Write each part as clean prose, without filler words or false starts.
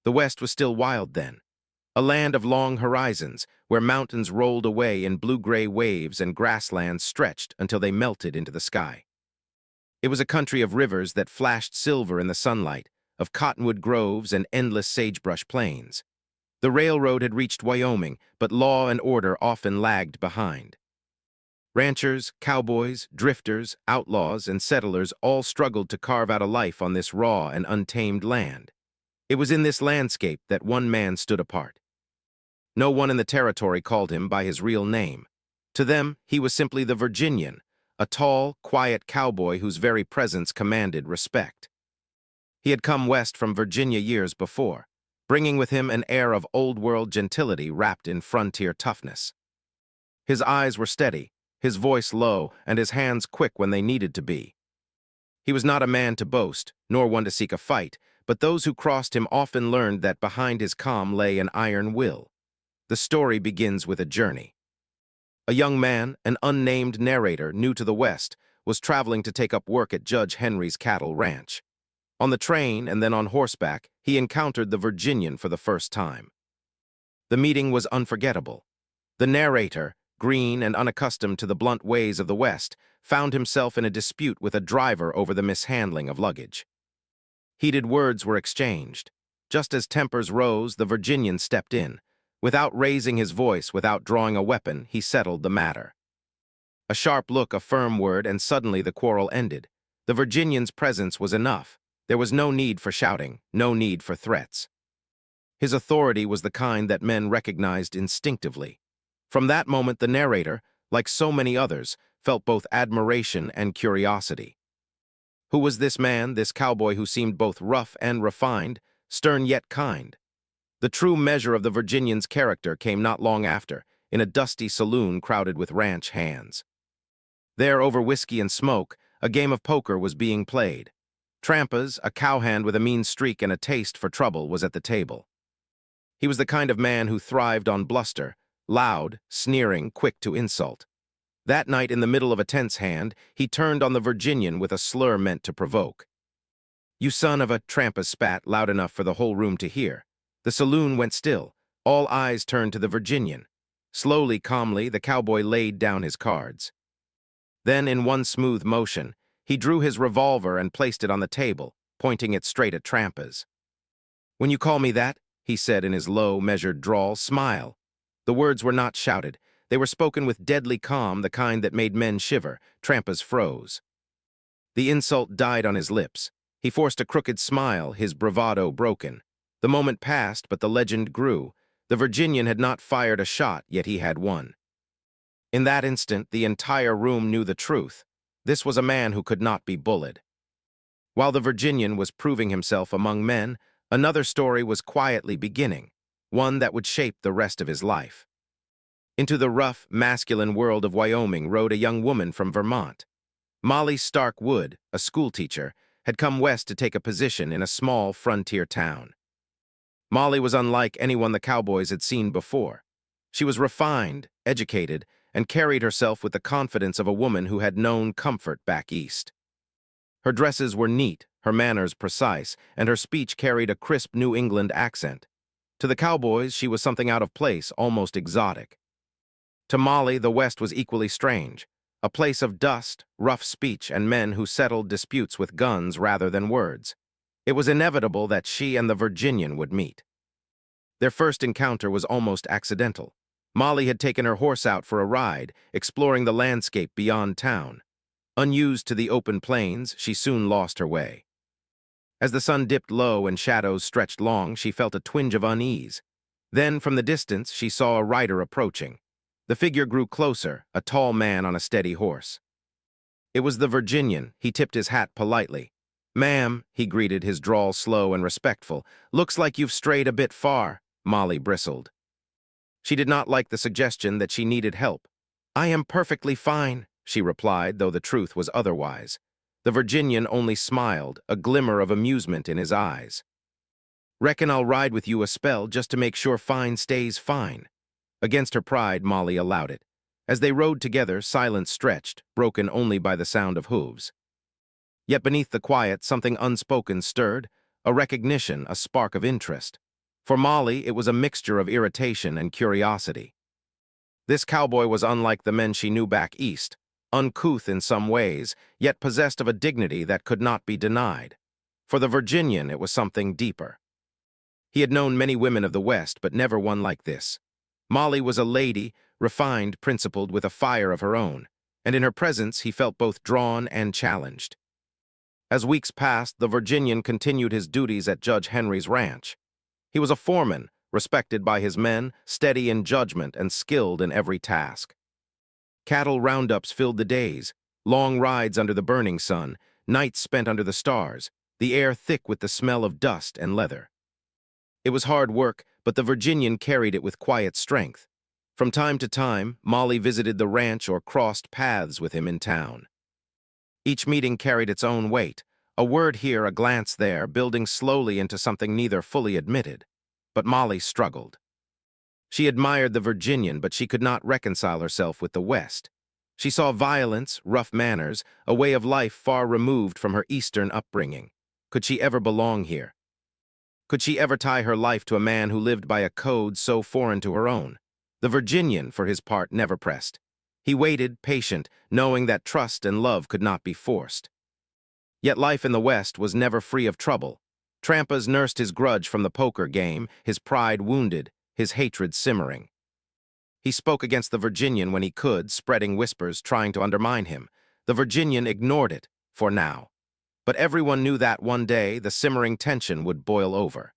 The West was still wild then, a land of long horizons where mountains rolled away in blue-gray waves and grasslands stretched until they melted into the sky. It was a country of rivers that flashed silver in the sunlight, of cottonwood groves and endless sagebrush plains. The railroad had reached Wyoming, but law and order often lagged behind. Ranchers, cowboys, drifters, outlaws, and settlers all struggled to carve out a life on this raw and untamed land. It was in this landscape that one man stood apart. No one in the territory called him by his real name. To them, he was simply the Virginian, a tall, quiet cowboy whose very presence commanded respect. He had come west from Virginia years before, bringing with him an air of old-world gentility wrapped in frontier toughness. His eyes were steady, his voice low, and his hands quick when they needed to be. He was not a man to boast, nor one to seek a fight, but those who crossed him often learned that behind his calm lay an iron will. The story begins with a journey. A young man, an unnamed narrator new to the West, was traveling to take up work at Judge Henry's cattle ranch. On the train and then on horseback, he encountered the Virginian for the first time. The meeting was unforgettable. The narrator, green and unaccustomed to the blunt ways of the West, found himself in a dispute with a driver over the mishandling of luggage. Heated words were exchanged. Just as tempers rose, the Virginian stepped in. Without raising his voice, without drawing a weapon, he settled the matter. A sharp look, a firm word, and suddenly the quarrel ended. The Virginian's presence was enough. There was no need for shouting, no need for threats. His authority was the kind that men recognized instinctively. From that moment, the narrator, like so many others, felt both admiration and curiosity. Who was this man, this cowboy who seemed both rough and refined, stern yet kind? The true measure of the Virginian's character came not long after, in a dusty saloon crowded with ranch hands. There, over whiskey and smoke, a game of poker was being played. Trampas, a cowhand with a mean streak and a taste for trouble, was at the table. He was the kind of man who thrived on bluster, loud, sneering, quick to insult. That night, in the middle of a tense hand, he turned on the Virginian with a slur meant to provoke. "You son of a," Trampas spat, loud enough for the whole room to hear. The saloon went still. All eyes turned to the Virginian. Slowly, calmly, the cowboy laid down his cards. Then, in one smooth motion, he drew his revolver and placed it on the table, pointing it straight at Trampas. "When you call me that," he said in his low, measured drawl, "smile." The words were not shouted. They were spoken with deadly calm, the kind that made men shiver. Trampas froze. The insult died on his lips. He forced a crooked smile, his bravado broken. The moment passed, but the legend grew. The Virginian had not fired a shot, yet he had won. In that instant, the entire room knew the truth. This was a man who could not be bullied. While the Virginian was proving himself among men, another story was quietly beginning, one that would shape the rest of his life. Into the rough, masculine world of Wyoming rode a young woman from Vermont. Molly Stark Wood, a schoolteacher, had come west to take a position in a small frontier town. Molly was unlike anyone the cowboys had seen before. She was refined, educated, and carried herself with the confidence of a woman who had known comfort back east. Her dresses were neat, her manners precise, and her speech carried a crisp New England accent. To the cowboys, she was something out of place, almost exotic. To Molly, the West was equally strange, a place of dust, rough speech, and men who settled disputes with guns rather than words. It was inevitable that she and the Virginian would meet. Their first encounter was almost accidental. Molly had taken her horse out for a ride, exploring the landscape beyond town. Unused to the open plains, she soon lost her way. As the sun dipped low and shadows stretched long, she felt a twinge of unease. Then, from the distance, she saw a rider approaching. The figure grew closer, a tall man on a steady horse. It was the Virginian. He tipped his hat politely. "Ma'am," he greeted, his drawl slow and respectful. "Looks like you've strayed a bit far." Molly bristled. She did not like the suggestion that she needed help. "I am perfectly fine," she replied, though the truth was otherwise. The Virginian only smiled, a glimmer of amusement in his eyes. "Reckon I'll ride with you a spell just to make sure fine stays fine." Against her pride, Molly allowed it. As they rode together, silence stretched, broken only by the sound of hooves. Yet beneath the quiet, something unspoken stirred, a recognition, a spark of interest. For Molly, it was a mixture of irritation and curiosity. This cowboy was unlike the men she knew back east, uncouth in some ways, yet possessed of a dignity that could not be denied. For the Virginian, it was something deeper. He had known many women of the West, but never one like this. Molly was a lady, refined, principled, with a fire of her own, and in her presence he felt both drawn and challenged. As weeks passed, the Virginian continued his duties at Judge Henry's ranch. He was a foreman, respected by his men, steady in judgment and skilled in every task. Cattle roundups filled the days, long rides under the burning sun, nights spent under the stars, the air thick with the smell of dust and leather. It was hard work, but the Virginian carried it with quiet strength. From time to time, Molly visited the ranch or crossed paths with him in town. Each meeting carried its own weight, a word here, a glance there, building slowly into something neither fully admitted. But Molly struggled. She admired the Virginian, but she could not reconcile herself with the West. She saw violence, rough manners, a way of life far removed from her Eastern upbringing. Could she ever belong here? Could she ever tie her life to a man who lived by a code so foreign to her own? The Virginian, for his part, never pressed. He waited, patient, knowing that trust and love could not be forced. Yet life in the West was never free of trouble. Trampas nursed his grudge from the poker game, his pride wounded, his hatred simmering. He spoke against the Virginian when he could, spreading whispers, trying to undermine him. The Virginian ignored it, for now. But everyone knew that one day the simmering tension would boil over.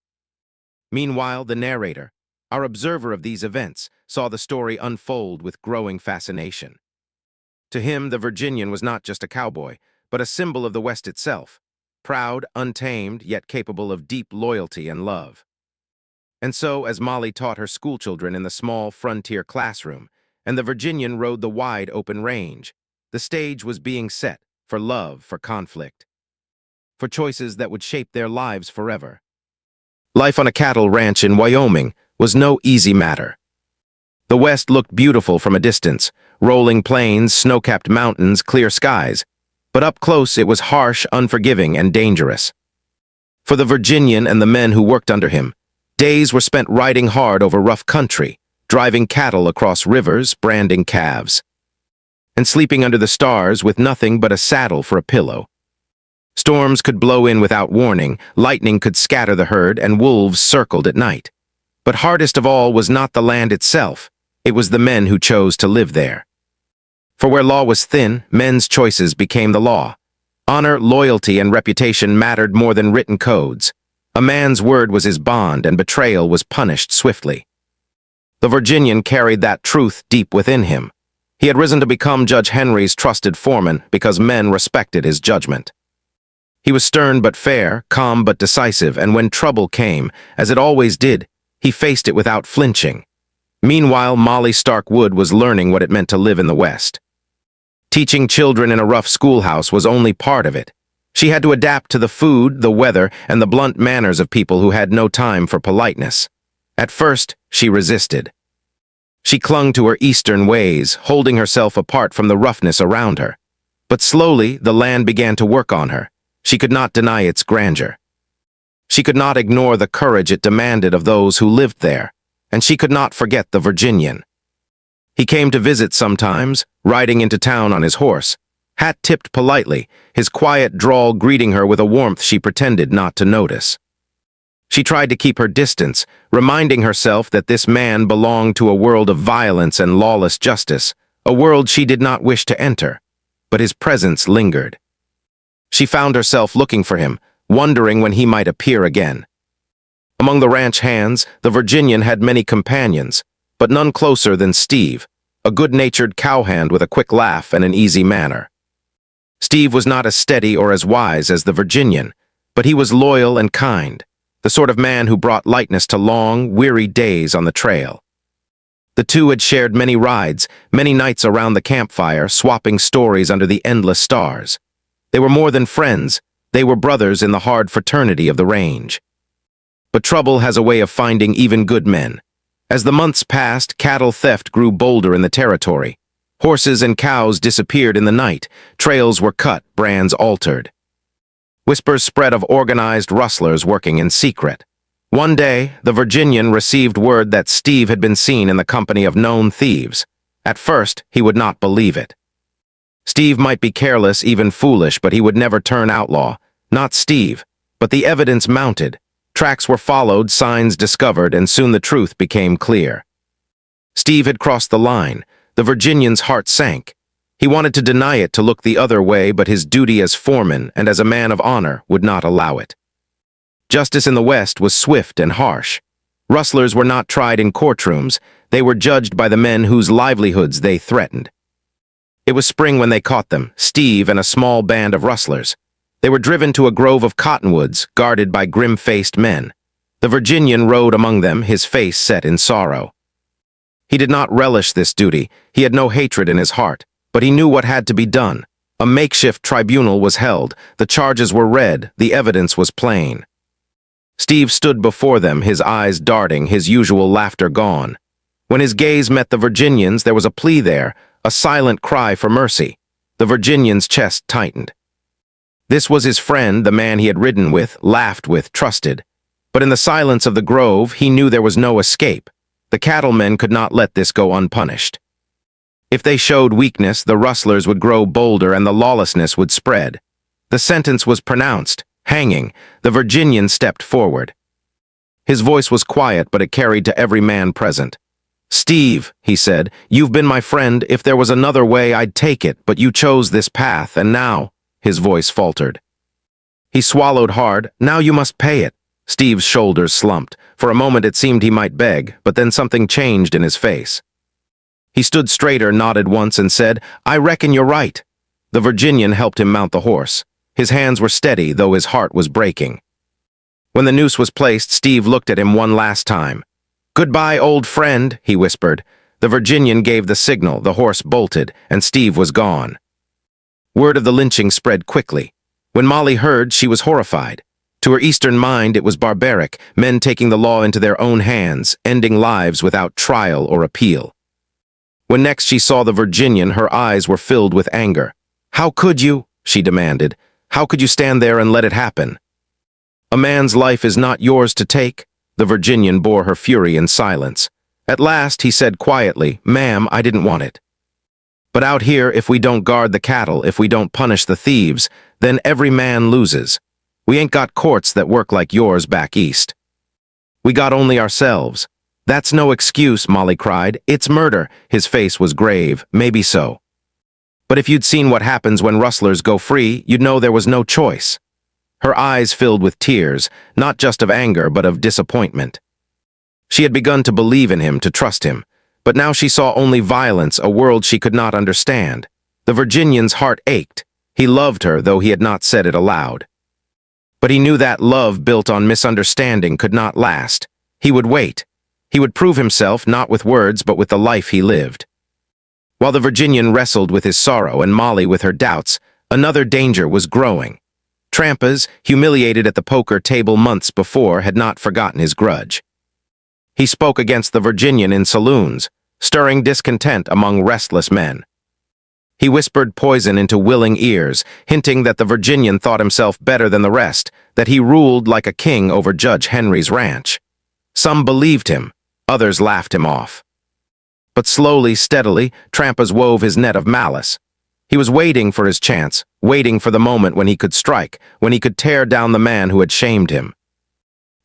Meanwhile, the narrator, our observer of these events, saw the story unfold with growing fascination. To him, the Virginian was not just a cowboy, but a symbol of the West itself, proud, untamed, yet capable of deep loyalty and love. And so, as Molly taught her schoolchildren in the small frontier classroom, and the Virginian rode the wide open range, the stage was being set for love, for conflict, for choices that would shape their lives forever. Life on a cattle ranch in Wyoming was no easy matter. The West looked beautiful from a distance, rolling plains, snow-capped mountains, clear skies. But up close it was harsh, unforgiving, and dangerous. For the Virginian and the men who worked under him, days were spent riding hard over rough country, driving cattle across rivers, branding calves, and sleeping under the stars with nothing but a saddle for a pillow. Storms could blow in without warning, lightning could scatter the herd, and wolves circled at night. But hardest of all was not the land itself, it was the men who chose to live there. For where law was thin, men's choices became the law. Honor, loyalty, and reputation mattered more than written codes. A man's word was his bond, and betrayal was punished swiftly. The Virginian carried that truth deep within him. He had risen to become Judge Henry's trusted foreman because men respected his judgment. He was stern but fair, calm but decisive, and when trouble came, as it always did, he faced it without flinching. Meanwhile, Molly Stark Wood was learning what it meant to live in the West. Teaching children in a rough schoolhouse was only part of it. She had to adapt to the food, the weather, and the blunt manners of people who had no time for politeness. At first, she resisted. She clung to her Eastern ways, holding herself apart from the roughness around her. But slowly, the land began to work on her. She could not deny its grandeur. She could not ignore the courage it demanded of those who lived there, and she could not forget the Virginian. He came to visit sometimes, riding into town on his horse, hat tipped politely, his quiet drawl greeting her with a warmth she pretended not to notice. She tried to keep her distance, reminding herself that this man belonged to a world of violence and lawless justice, a world she did not wish to enter, but his presence lingered. She found herself looking for him, wondering when he might appear again. Among the ranch hands, the Virginian had many companions, but none closer than Steve, a good-natured cowhand with a quick laugh and an easy manner. Steve was not as steady or as wise as the Virginian, but he was loyal and kind, the sort of man who brought lightness to long, weary days on the trail. The two had shared many rides, many nights around the campfire, swapping stories under the endless stars. They were more than friends, they were brothers in the hard fraternity of the range. But trouble has a way of finding even good men. As the months passed, cattle theft grew bolder in the territory. Horses and cows disappeared in the night, trails were cut, brands altered. Whispers spread of organized rustlers working in secret. One day, the Virginian received word that Steve had been seen in the company of known thieves. At first, he would not believe it. Steve might be careless, even foolish, but he would never turn outlaw. Not Steve. But the evidence mounted. Tracks were followed, signs discovered, and soon the truth became clear. Steve had crossed the line. The Virginian's heart sank. He wanted to deny it, to look the other way, but his duty as foreman and as a man of honor would not allow it. Justice in the West was swift and harsh. Rustlers were not tried in courtrooms. They were judged by the men whose livelihoods they threatened. It was spring when they caught them, Steve and a small band of rustlers. They were driven to a grove of cottonwoods, guarded by grim-faced men. The Virginian rode among them, his face set in sorrow. He did not relish this duty. He had no hatred in his heart, but he knew what had to be done. A makeshift tribunal was held. The charges were read. The evidence was plain. Steve stood before them, his eyes darting, his usual laughter gone. When his gaze met the Virginian's, there was a plea there, a silent cry for mercy. The Virginian's chest tightened. This was his friend, the man he had ridden with, laughed with, trusted. But in the silence of the grove, he knew there was no escape. The cattlemen could not let this go unpunished. If they showed weakness, the rustlers would grow bolder and the lawlessness would spread. The sentence was pronounced, hanging. The Virginian stepped forward. His voice was quiet, but it carried to every man present. "Steve," he said, "you've been my friend. If there was another way, I'd take it, but you chose this path, and now—" His voice faltered. He swallowed hard. "Now you must pay it." Steve's shoulders slumped. For a moment it seemed he might beg, but then something changed in his face. He stood straighter, nodded once, and said, "I reckon you're right." The Virginian helped him mount the horse. His hands were steady, though his heart was breaking. When the noose was placed, Steve looked at him one last time. "Goodbye, old friend," he whispered. The Virginian gave the signal, the horse bolted, and Steve was gone. Word of the lynching spread quickly. When Molly heard, she was horrified. To her Eastern mind, it was barbaric, men taking the law into their own hands, ending lives without trial or appeal. When next she saw the Virginian, her eyes were filled with anger. "How could you?" she demanded. "How could you stand there and let it happen?" "A man's life is not yours to take." The Virginian bore her fury in silence. At last he said quietly, "Ma'am, I didn't want it. But out here, if we don't guard the cattle, if we don't punish the thieves, then every man loses. We ain't got courts that work like yours back east. We got only ourselves." "That's no excuse," Molly cried. "It's murder." His face was grave. "Maybe so. But if you'd seen what happens when rustlers go free, you'd know there was no choice." Her eyes filled with tears, not just of anger, but of disappointment. She had begun to believe in him, to trust him, but now she saw only violence, a world she could not understand. The Virginian's heart ached. He loved her, though he had not said it aloud. But he knew that love built on misunderstanding could not last. He would wait. He would prove himself, not with words, but with the life he lived. While the Virginian wrestled with his sorrow and Molly with her doubts, another danger was growing. Trampas, humiliated at the poker table months before, had not forgotten his grudge. He spoke against the Virginian in saloons, stirring discontent among restless men. He whispered poison into willing ears, hinting that the Virginian thought himself better than the rest, that he ruled like a king over Judge Henry's ranch. Some believed him, others laughed him off. But slowly, steadily, Trampas wove his net of malice. He was waiting for his chance, waiting for the moment when he could strike, when he could tear down the man who had shamed him.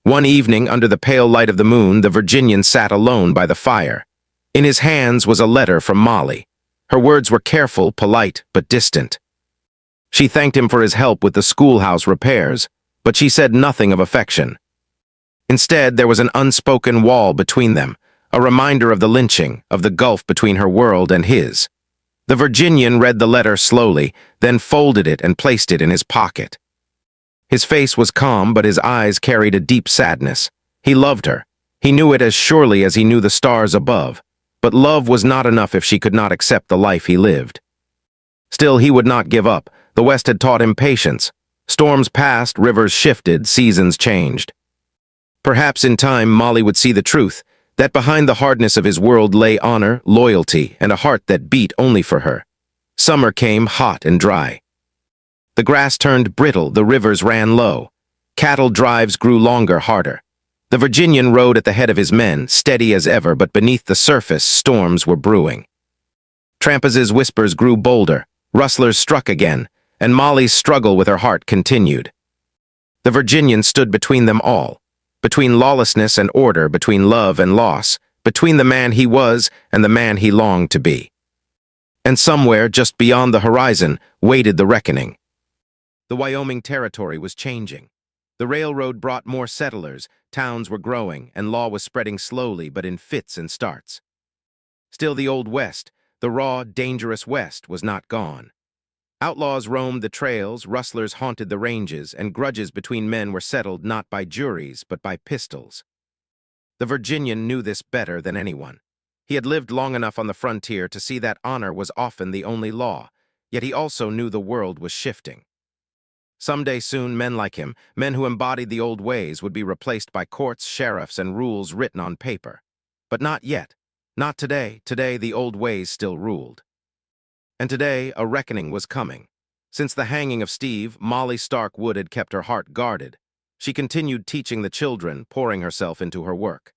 One evening, under the pale light of the moon, the Virginian sat alone by the fire. In his hands was a letter from Molly. Her words were careful, polite, but distant. She thanked him for his help with the schoolhouse repairs, but she said nothing of affection. Instead, there was an unspoken wall between them, a reminder of the lynching, of the gulf between her world and his. The Virginian read the letter slowly, then folded it and placed it in his pocket. His face was calm, but his eyes carried a deep sadness. He loved her. He knew it as surely as he knew the stars above. But love was not enough if she could not accept the life he lived. Still, he would not give up. The West had taught him patience. Storms passed, rivers shifted, seasons changed. Perhaps in time Molly would see the truth, that behind the hardness of his world lay honor, loyalty, and a heart that beat only for her. Summer came, hot and dry. The grass turned brittle, the rivers ran low. Cattle drives grew longer, harder. The Virginian rode at the head of his men, steady as ever, but beneath the surface, storms were brewing. Trampas's whispers grew bolder, rustlers struck again, and Molly's struggle with her heart continued. The Virginian stood between them all, between lawlessness and order, between love and loss, between the man he was and the man he longed to be. And somewhere, just beyond the horizon, waited the reckoning. The Wyoming Territory was changing. The railroad brought more settlers, towns were growing, and law was spreading slowly but in fits and starts. Still the Old West, the raw, dangerous West, was not gone. Outlaws roamed the trails, rustlers haunted the ranges, and grudges between men were settled not by juries but by pistols. The Virginian knew this better than anyone. He had lived long enough on the frontier to see that honor was often the only law, yet he also knew the world was shifting. Someday soon, men like him, men who embodied the old ways, would be replaced by courts, sheriffs, and rules written on paper. But not yet. Not today. Today, the old ways still ruled. And today, a reckoning was coming. Since the hanging of Steve, Molly Stark Wood had kept her heart guarded. She continued teaching the children, pouring herself into her work.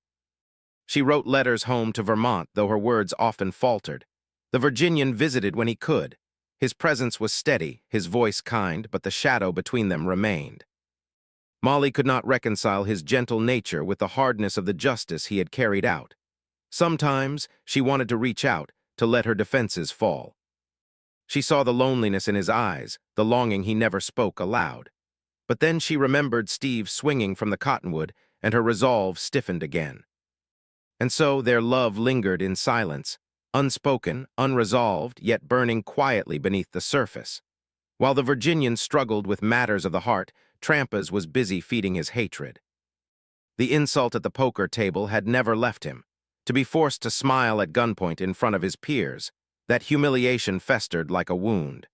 She wrote letters home to Vermont, though her words often faltered. The Virginian visited when he could. His presence was steady, his voice kind, but the shadow between them remained. Molly could not reconcile his gentle nature with the hardness of the justice he had carried out. Sometimes she wanted to reach out, to let her defenses fall. She saw the loneliness in his eyes, the longing he never spoke aloud. But then she remembered Steve swinging from the cottonwood, and her resolve stiffened again. And so their love lingered in silence, unspoken, unresolved, yet burning quietly beneath the surface. While the Virginian struggled with matters of the heart, Trampas was busy feeding his hatred. The insult at the poker table had never left him. To be forced to smile at gunpoint in front of his peers, that humiliation festered like a wound.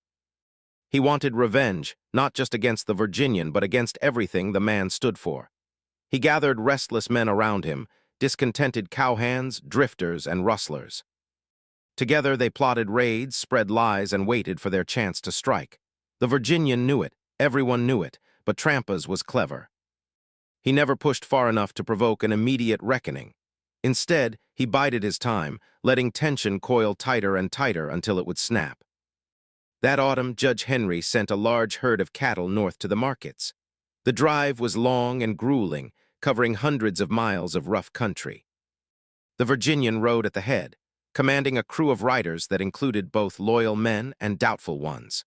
He wanted revenge, not just against the Virginian, but against everything the man stood for. He gathered restless men around him, discontented cowhands, drifters, and rustlers. Together they plotted raids, spread lies, and waited for their chance to strike. The Virginian knew it, everyone knew it, but Trampas was clever. He never pushed far enough to provoke an immediate reckoning. Instead, he bided his time, letting tension coil tighter and tighter until it would snap. That autumn, Judge Henry sent a large herd of cattle north to the markets. The drive was long and grueling, covering hundreds of miles of rough country. The Virginian rode at the head, commanding a crew of riders that included both loyal men and doubtful ones.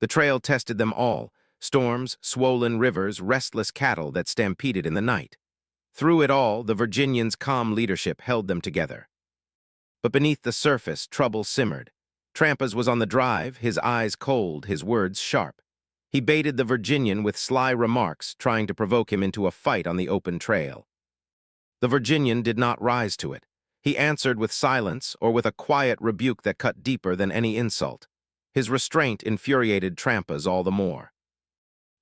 The trail tested them all: storms, swollen rivers, restless cattle that stampeded in the night. Through it all, the Virginians' calm leadership held them together. But beneath the surface, trouble simmered. Trampas was on the drive, his eyes cold, his words sharp. He baited the Virginian with sly remarks, trying to provoke him into a fight on the open trail. The Virginian did not rise to it. He answered with silence or with a quiet rebuke that cut deeper than any insult. His restraint infuriated Trampas all the more.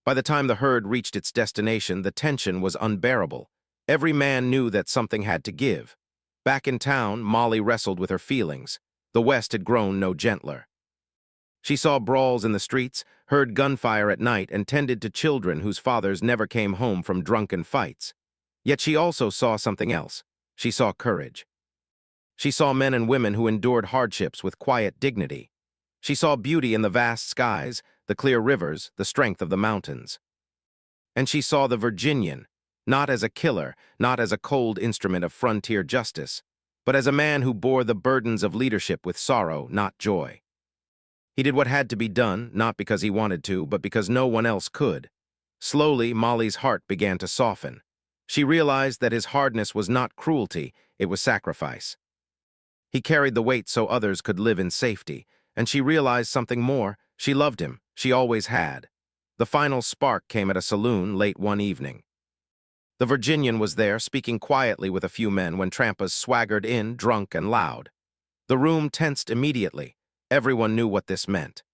By the time the herd reached its destination, the tension was unbearable. Every man knew that something had to give. Back in town, Molly wrestled with her feelings. The West had grown no gentler. She saw brawls in the streets, heard gunfire at night, and tended to children whose fathers never came home from drunken fights. Yet she also saw something else. She saw courage. She saw men and women who endured hardships with quiet dignity. She saw beauty in the vast skies, the clear rivers, the strength of the mountains. And she saw the Virginian, not as a killer, not as a cold instrument of frontier justice, but as a man who bore the burdens of leadership with sorrow, not joy. He did what had to be done, not because he wanted to, but because no one else could. Slowly, Molly's heart began to soften. She realized that his hardness was not cruelty, it was sacrifice. He carried the weight so others could live in safety, and she realized something more: she loved him, she always had. The final spark came at a saloon late one evening. The Virginian was there, speaking quietly with a few men, when Trampas swaggered in, drunk and loud. The room tensed immediately. Everyone knew what this meant.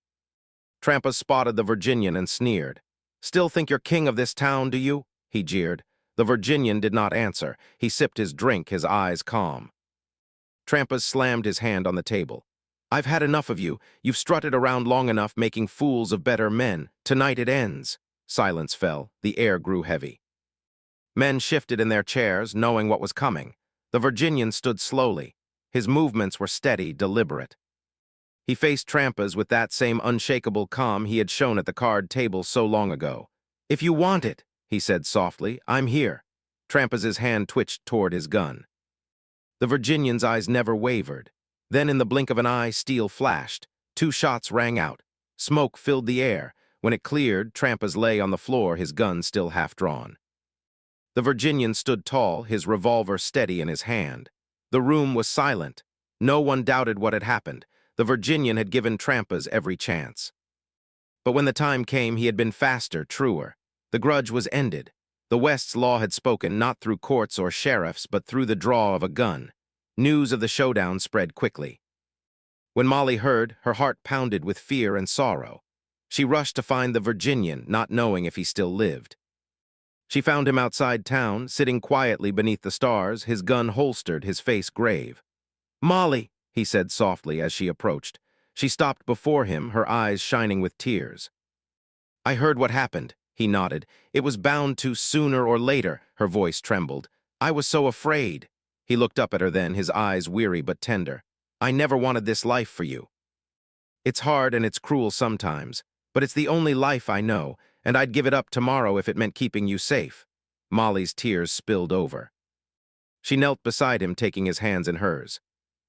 Trampas spotted the Virginian and sneered. "Still think you're king of this town, do you?" he jeered. The Virginian did not answer. He sipped his drink, his eyes calm. Trampas slammed his hand on the table. "I've had enough of you. You've strutted around long enough, making fools of better men. Tonight it ends." Silence fell. The air grew heavy. Men shifted in their chairs, knowing what was coming. The Virginian stood slowly. His movements were steady, deliberate. He faced Trampas with that same unshakable calm he had shown at the card table so long ago. "If you want it," he said softly, "I'm here." Trampas's hand twitched toward his gun. The Virginian's eyes never wavered. Then in the blink of an eye, steel flashed. 2 shots rang out. Smoke filled the air. When it cleared, Trampas lay on the floor, his gun still half drawn. The Virginian stood tall, his revolver steady in his hand. The room was silent. No one doubted what had happened. The Virginian had given Trampas every chance. But when the time came, he had been faster, truer. The grudge was ended. The West's law had spoken, not through courts or sheriffs, but through the draw of a gun. News of the showdown spread quickly. When Molly heard, her heart pounded with fear and sorrow. She rushed to find the Virginian, not knowing if he still lived. She found him outside town, sitting quietly beneath the stars, his gun holstered, his face grave. "Molly," he said softly as she approached. She stopped before him, her eyes shining with tears. "I heard what happened," he nodded. "It was bound to sooner or later," her voice trembled. "I was so afraid." He looked up at her then, his eyes weary but tender. "I never wanted this life for you. It's hard and it's cruel sometimes, but it's the only life I know, and I'd give it up tomorrow if it meant keeping you safe." Molly's tears spilled over. She knelt beside him, taking his hands in hers.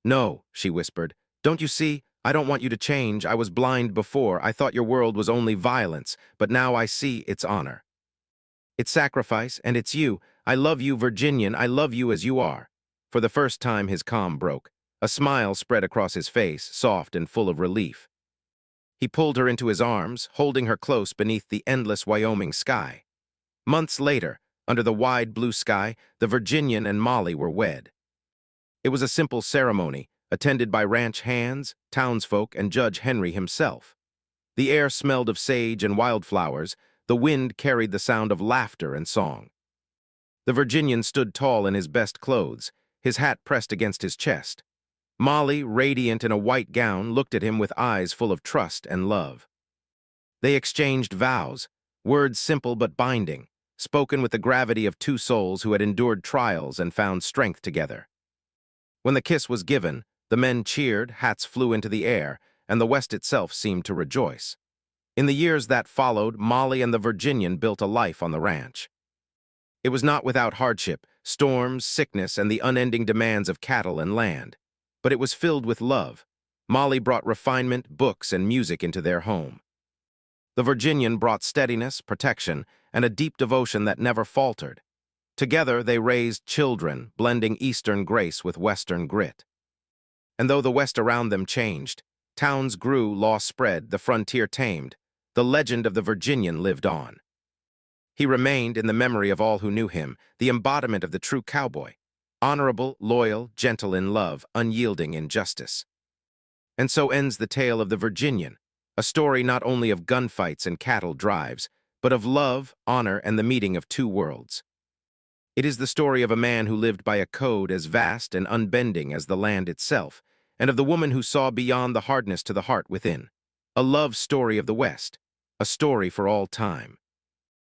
"No," she whispered. "Don't you see? I don't want you to change. I was blind before. I thought your world was only violence, but now I see it's honor. It's sacrifice, and it's you. I love you, Virginian. I love you as you are." For the first time, his calm broke. A smile spread across his face, soft and full of relief. He pulled her into his arms, holding her close beneath the endless Wyoming sky. Months later, under the wide blue sky, the Virginian and Molly were wed. It was a simple ceremony, attended by ranch hands, townsfolk, and Judge Henry himself. The air smelled of sage and wildflowers. The wind carried the sound of laughter and song. The Virginian stood tall in his best clothes, his hat pressed against his chest. Molly, radiant in a white gown, looked at him with eyes full of trust and love. They exchanged vows, words simple but binding, spoken with the gravity of 2 souls who had endured trials and found strength together. When the kiss was given, the men cheered, hats flew into the air, and the West itself seemed to rejoice. In the years that followed, Molly and the Virginian built a life on the ranch. It was not without hardship, storms, sickness, and the unending demands of cattle and land. But it was filled with love. Molly brought refinement, books, and music into their home. The Virginian brought steadiness, protection, and a deep devotion that never faltered. Together they raised children, blending Eastern grace with Western grit. And though the West around them changed, towns grew, law spread, the frontier tamed, the legend of the Virginian lived on. He remained, in the memory of all who knew him, the embodiment of the true cowboy. Honorable, loyal, gentle in love, unyielding in justice. And so ends the tale of the Virginian, a story not only of gunfights and cattle drives, but of love, honor, and the meeting of 2 worlds. It is the story of a man who lived by a code as vast and unbending as the land itself, and of the woman who saw beyond the hardness to the heart within. A love story of the West, a story for all time.